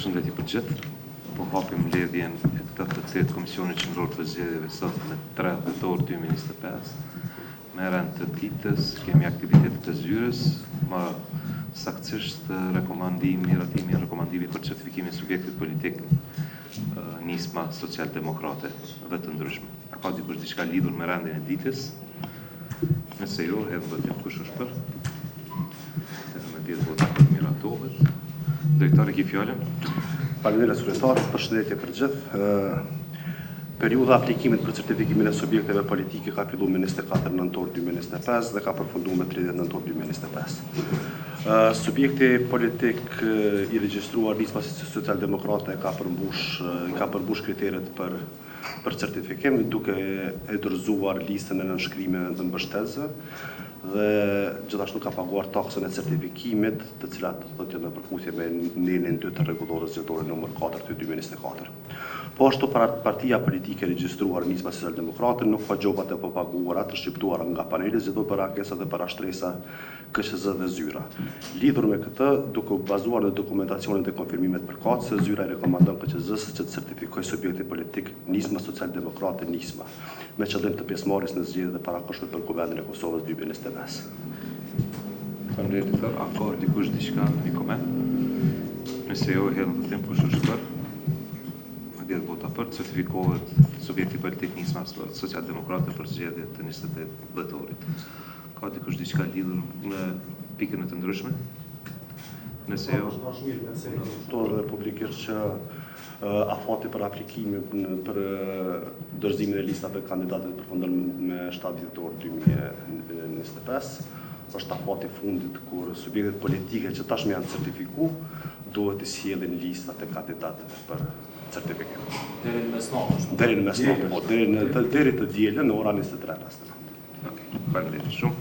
Përshëndetje për gjithë. Po hapim mbledhjen e të 88 Komisionit Qendror të Zgjedhjeve sot me 3 dhjetor 2025. Me rend të ditës kemi aktivitetet e zyrës, më saktësisht ratimi e rekomandimit për certifikimin e subjektit politik nisma socialdemokrate dhe të ndryshme. A ka dikush diçka lidhur me rendin e ditës? Nëse jo, hedh votim kush është për. Me 10 vota miratohet. Drejtori ki fjallën. Faleminderit zyrtar, përshëndetje për gjithë. Periudha aplikimit për certifikimin e subjekteve politike ka filluar me 24 nëntor 2025 dhe ka përfunduar me 30 nëntor 2025. Subjekti politik i regjistruar Nisma Socialdemokrate ka përmbush kriteret për certifikim, duke e dorëzuar listën e nënshkrimeve të mbështetësve dhe gjithashtu ka paguar taksën e certifikimit, të cilat do të jenë në përputhje me nenin 2 të rregullorës zgjedhore nr. 4/2024. Po ashtu partia politike regjistruar Nisma Socialdemokrate nuk ka gjobat e paguara të shqiptuara nga paneli zgjedhor për ankesa dhe për ashtresa KSZ dhe zyra. Lidhur me këtë, duke u bazuar në dokumentacionet e konfirmimet përkatëse, zyra i rekomandon KQZ-s që të certifikojë subjektin politik Nisma Socialdemokrate Nisma, me qëllim të pjesëmarrjes në zgjedhjet e parakohshme për Kuvendin e Kosovës 2025. Faleminderit. A ka dikush diçka në koment? Nëse jo, hedh votim kush është për. Me 10 vota për, certifikohet subjekti politik Nisma Socialdemokrate për zgjedhjet të 28 dhjetorit. Ka dikush diçka lidhur në pikën e të ndryshme? Nëse jo, dhe publikisht që afati për aplikimin për dorëzimin e listave kandidatëve përfundon me 7 dhjetor 2025. Është afati fundit kur subjektet politike që tashmë janë certifikuar duhet të sjellin listat e kandidatëve për certifikim. Deri në mesnatë. Deri në mesnatë, deri të dielën në ora 23:00. faleminderit shumë.